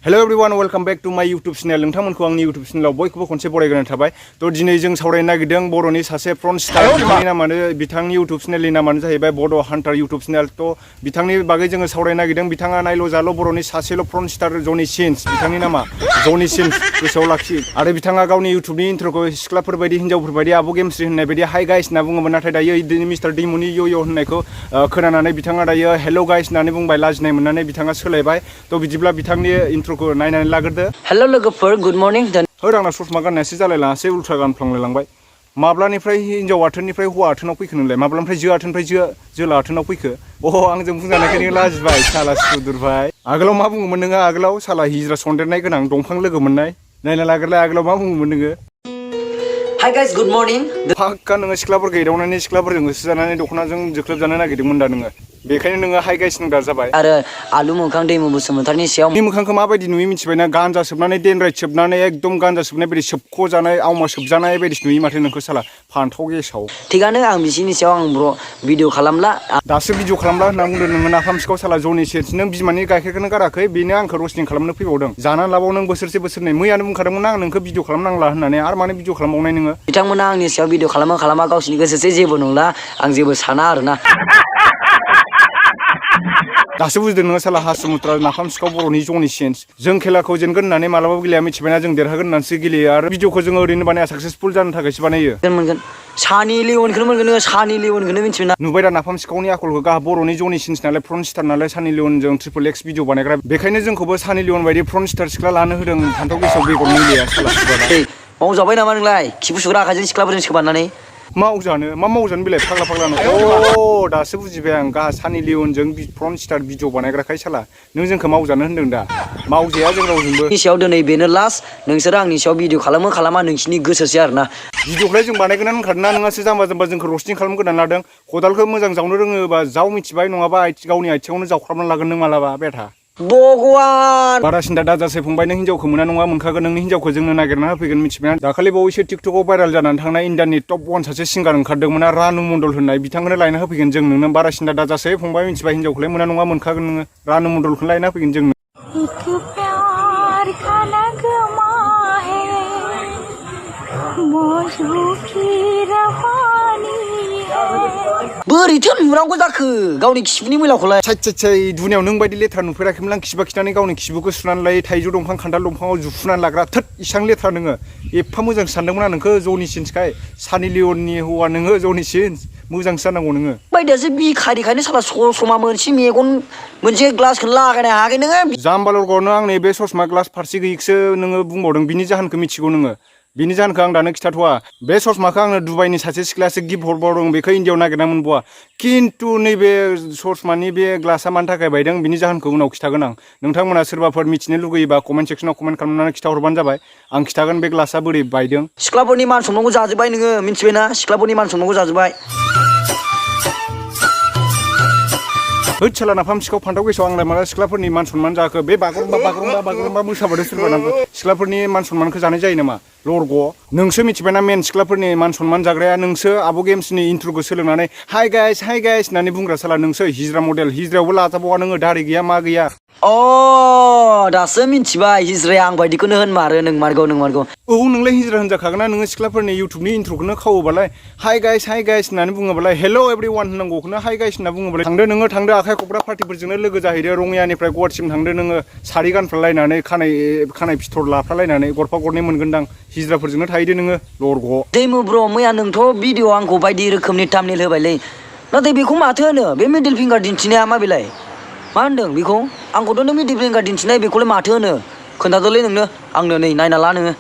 Hello everyone, welcome back to my YouTube channel. नोंथांमोनखौ आंनि YouTube channelआव बयखौबो खनसे बरायग्रोनाय थाबाय। थ' दिनै जों सावरायनो नागिरदों बर'नि सासे फ्रन्ट स्टार बिथांनि YouTube चेनेलनि नामानो जाहैबाय बड' हान्टार YouTube चेनेल। थ' बिथांनि बागै जोङो सावरायनो नागिरदों। बिथाङा नायल' जाल' बर'नि सासेल' फ्रन्ट स्टार जनि सिन्स। बिथांनि नामा जनि सिन्स गोसोआव लाखि। आरो बिथाङा गावनि YouTubeनि इन्ट्र'खौ सिख्लाफोर बायदि हिनजावफोर बायदि आब' गेमस्रि होननाय बायदि हाय गाइस होनना बुङोमोन। नाथाय दायो मिस्टार दैमुनि यो होननायखौ खोनानानै बिथाङा दायो हेल' गाइस होननानै बुंबाय। लाजिनाय मोननानै बिथाङा सोलायबाय। थ' बिदिब्ला बिथांनि इन्ट्र'खौ नायनानै लाग्रोदो। हेल' लोगोफोर, गुड मर्निं। होद आंना ससमा गाननायासो जालायलाङासै, उल्था गानफ्लांलायलांबाय। माब्लानिफ्राय हिनजाव आथोननिफ्राय हौवा आथोनाव फैखो नोंलाय? माब्लानिफ्राय जो आथोननिफ्राय जोला आथोनाव फैखो? आंजों बुंजानायखायनो लाजिबाय साला सुदुरबाय। आगोलाव मा बुङोमोन नोङो? आगोलाव साला हिज्रा सन्देरनाय गोनां दंफां लोगो मोननाय। नायना लाग्रोलाय आगोलाव मा बुङोमोन नोङो? Hi guys, good morning. फाक्का नोङो सिख्लाफोरखौ एदावनानै सिख्लाफोरजों होसोजानानै दख'नाजों जोख्लोबजानो नागिरदोंमोन दा नोङो। बेखायनो नोङो हाय गाइस होनग्रा जाबाय। आरो आलु मोखां दैमु बसुमतारीनि सायाव नि मोखांखौ माबायदि नुयो मिथिबायना? गानजा सोबनानै देनद्राय सोबनानै एकदम गानजा सोबनाय बायदि सोबख'जानाय आवमा सोबजानाय बायदिसो नुयो माथो नोंखौ साला फान्थाव गेसाव। थिगानो, आं बिसिनि सायाव आं भिडिअ खालामला। दासो भिडिअ खालामला होनना बुंदों नोङो नाफाम सिखाव साला जनि सेन्स। नों बिमानि गाइखेरखौनो गाराखै, बेनो आंखौ रस्टिं खालामनो फैबावदों। जानानै लाबाव नों बोसोरसे बोसोरनै। मैयानो बुंखादोंमोन आं नोंखौ भिडिअ खालामनांला होननानै, आरो मानो भिडिअ खालामबावनाय नोङो? बिथांमोना आंनि सायाव भिडिअ खालामा गावसिनि गोसोसै, जेबो नंला, आं जेबो साना आरोना। दासो बुजिदों नोङो साला हासुमुत्रा नाफाम सिखाव बर'नि जनि सेन्स। जों खेलाखौ जेनगोन होननानै मालाबाबो गेलेया मिथिबायना? जों देरहागोन होननानैसो गेलेयो। आरो भिडिअखौ जोङो ओरैनो बानाया, साक्सेसफुल जानो थाखायसो बानायो। मोनगोन सानि लिअनखौनो मोनगोन नोङो, सानि लिअनखौनो मिथिबायना? नुबाय दा नाफाम सिखावनि आखलखौ? गाहा बर'नि जनि सिन्स नालाय, फ्रन्ट स्टार नालाय, सानि लिअनजों ट्रिपल एक्स भिडिअ बानायग्रा। बेखायनो जोंखौबो सानि लिअन बायदि फ्रन्ट स्टार सिख्ला लानो होदों फान्थाव गेसाव बेगर मुलिया साला सुबादा। मावजाबाय नामा नोंलाय? खिबु सुग्रा आखाइजों सिख्लाफोरजों सोबाननानै मावजानो बेलाय फाग्लानो। दासो बुजिबाय आं। गाहा सानि लिअनजों फ्रन्ट स्टार भिडिअ बानायग्राखाय साला नों जोंखौ मावजानो होनदों दा? मावजाया जों रावजोंबो। नि सायाव दिनै बेनो लास्ट। नोंसोरो आंनि सायाव भिडिअ खालामा नोंसिनि गोसोसै आरोना। भिडिअखौलाय जों बानायगोन होनखादोंना, नोंहासो जाम्बा जोंखौ रस्टिं खालामगोदान लादों। खदालखौ मोजां जावनो रोङोबा जाव मिथिबाय, नङाबा गावनि आथिङावनो जावख्राबना लागोन नों मालाबा बेथा। भगवान! बारा सिन्था दाजासै फंबाय, नों हिनजावखौ मोना नङा मोनखागोन। नोंनि हिनजावखौ जोंनो नागिरना होफैगोन मिथिबाय? दाखालि बावैसो टिकटकआव भाइराल जानानै थांनाय इण्डियानि टप 1 सासे सिंगार ओंखारदोंमोन ना, रानु मण्डल होननाय। बिथांखौनो लायना होफैगोन जों नोंनो। बारा सिन्था दाजासै फंबाय मिथिबाय? हिनजावखौलाय मोना नङा मोनखागोन नोङो। रानु मण्डलखौनो लायना होफैगोन जों। बोरैथो नुनांगौ जाखो गावनि खिबुनि मैलाखौलाय? दुनियाव नों बायदि लेथ्रा नुफेराखैमोन आं। खिबा खिनानै गावनि खिबुखौ सुनानै लायो। थाइजौ दंफां खान्थाल दंफाङाव जुफुनानै लाग्रा। थोद इसां लेथ्रा नोङो। एफा मोजां सानदोंमोन आं नोंखौ जनि सिन्सखाय। सानि लिअननि हौवा नोङो जनि सिन्स। मोजांसो जानांगौ नोङो। बायदियासो बिखारिखायनो साला ससमा मोनसे मेगन मोनसे ग्लासखौनो लागायनो हायाखै नोङो। जाम्बालरगावनो आंनि बे ससमा ग्लास फारसे गैयिखौसो नोङो बुंबावदों। बिनि जाहोनखौ मिथिगौ नोङो? बिनि जाहोनखौ आं दानो खिथाथ'वा। बे ससमाखौ आंनो दुबाइनि सासे सिख्लायासो गिफ्ट हरबावदों। बेखौ इण्डियाआव नागिरना मोनबावा। खिन्थु नैबे ससमानि बे ग्लासा मानि थाखाय बायदों बिनि जाहोनखौ उनाव खिथागोन आं। नोंथांमोना सोरबाफोर मिथिनो लुगैयोबा कमेन्ट सेक्सनाव कमेन्ट खालामनानै खिथाहरबानो जाबाय। आं खिथागोन बे ग्लासा बोरै बायदों। सिख्लाफोरनि मान सनमानखौ जाजोब्बाय नोङो मिथिबायना? सिख्लाफोरनि मान सनमानखौ जाजोब्बाय। होद साला नाफाम सिखाव फान्थाव गेसाव आंलाय माला सिख्लाफोरनि मान सनमान जाखो? बे बागुरुम्बा मोसाबादों सोरबा नांगौ। सिख्लाफोरनि मान सनमानखौ जानाय जायो नामा? लरग' नोंसो मिथिबायना? मेन सिख्लाफोरनि मान सनमान जाग्राया नोंसो। आब' गेम्सनि इन्ट्र'खौ सोलोंनानै हाय गाइस होननानै बुंग्रा साला नोंसो। हिज्रा मडेल। हिज्रायावबो लाजाबावा नोङो। दारि गैया मा गैया। दासो मिथिबाय। हिज्राया आं बायदिखौनो होनमारो। नोंमारगौ। नोंलाय हिज्रा होनजाखागोन ना नोङो? सिख्लाफोरनि इउटुबनि इन्ट्र'खौनो खावोबालाय हाय गाइस होननानै बुङोबालाय हेल' एभ्रिवान होननांगौखौनो हाय गाइस होनना बुङोबालाय थांदो आखाइ खबग्रा पार्टिफोरजोंनो लोगो जाहैदो। रङियानिफ्राय गुवाहाटिसिम थांदो नोङो। सारि गानफ्लालायनानै खानाय फिथर लाफ्लालायनानै गरफा गरनै मोनगोनदां। हिज्राफोरजोंनो थाहैदो नोङो लरग'। दैमु ब्र, मैया नोंथ' भिडिअ आंखौ बायदि रोखोमनि थाम्बनेल होबायलै। नाथाय बेखौ माथो होनो? बे मिडिल फिंगार दिन्थिनाया मा बेलाय? मा होनदों बेखौ? आंखौथ' नों मिडिल फिंगार दिन्थिनाय बेखौलाय माथो होनो? खोन्थादोलै नोंनो। आंनो नै नायना ला नोङो।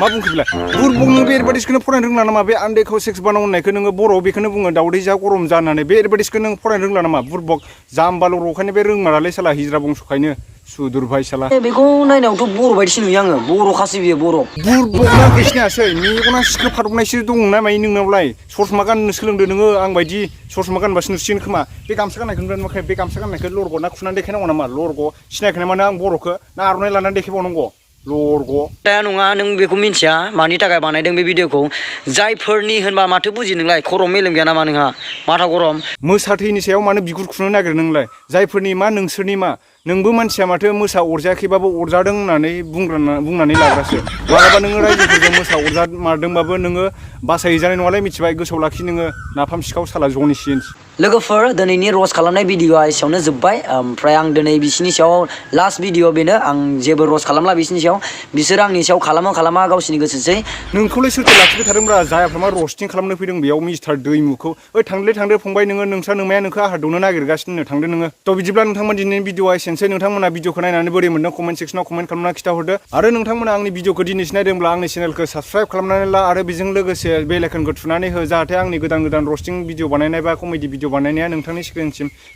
मा बुंखो बेलाय? बुरबक नों बे एडभार्टाइसखौनो फरायनो रोंला नामा? बे आन्देखौ सेक्स बानाव होननायखौ नोङो बर'आव बेखौनो बुङो दावदै जा गरम जा होननानै। बे एडभार्टाइसखौ नों फरायनो रोंला नामा? बुरबक जाम्बाल' रखायनो बे रोंमारालै साला हिज्रा बंस'खायनो सुदुरभाय साला। बेखौ नायनायावथ' बर' बायदिसो नुयो आङो। बर'खासो बियो बर'। बुरबक ना सिनायासै? मेगना सिखो फादबनायसो दंना मायो नोंनावलाय? ससमा गाननो सोलोंदो नोङो आं बायदि। ससमा गानबासो नुसिगोन खोमा। बे गामसा गाननायखौनो नुवाखै? बे गामसा गाननायखौ लरग' ना खुनानै देखायनांगौ नामा? लरग' सिनायखानाय माने आं बर'खौ ना आर'नाइ लानानै देखायबावनांगौ? लरग' दा नङा, नों बेखौ मिन्थिया मानि थाखाय बानायदों बे भिडिअखौ? जायफोरनि होनबा माथो बुजि नोंलाय? खर' मेलेम गैया नामा नोंहा? माथा गरम। मोसाथैनि सायाव मानो बिगुर खुनो नागिरो नोंलाय? जायफोरनि मा नोंसोरनि मा? नोंबो मानसिया माथो मोसा अरजायाखैबाबो अरजादों होननानै बुंनानै लाग्रासो मालाबा नोङो रायजोफोरजों मोसा अरजा मारदोंबाबो नोङो बासायजानाय नङालाय मिथिबाय गोसोआव लाखि नोङो नाफाम सिखाव साला जनि सिन्स लोगोफोर दिनैनि रस खालामनाय भिडिअआ एसेयावनो जोब्बाय ओमफ्राय आं दिनै बिसिनि सायाव लास्ट भिडिअ बेनो आं जेबो रस खालामला बिसिनि सायाव बिसोर आंनि सायाव खालामा गावसिनि गोसोसै नोंखौलाय सोरथो लाखिबाय थादोंब्रा जायाफ्रा मा रस्टिं खालामनो फैदों बेयाव मिस्टार दैमुखौ ओइ थांदो फंबाय नोङो नोंस्रा नोमाया नोंखौ आहा दौनो नागिरगासिनो थांदो नोङो थ' बिदिब्ला नोंथांमोन दिनैनि भिडिअआ एसेनोसै नोंथांमोना भिडिअखौ नायनानै बोरै मोनदों कमेन्ट सेक्सनाव कमेन्ट खालामना खिथाहरदो आरो नोंथांमोना आंनि भिडिअखौ दिनैसो नायदोंब्ला आंनि चेनेलखौ साबस्क्राइब खालामनानै ला आरो बेजों लोगोसे बेल आइकनखौ थुनानै हो जाहाथे आंनि गोदान रस्टिं भिडिअ बानायनाय बा कमेडि भिडिअ बानायनाया नोंथांनि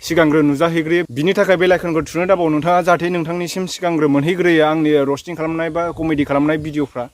सिगांग्रो नुजाहैग्रोयो बिनि थाखाय बेल आइकनखौ थुनो दाबाव नोंथाङा जाहाथे नोंथांनिसिम सिगांग्रो मोनहैग्रोयो आंनि रस्टिं खालामनाय बा कमेडि खालामनाय भिडिअफ्रा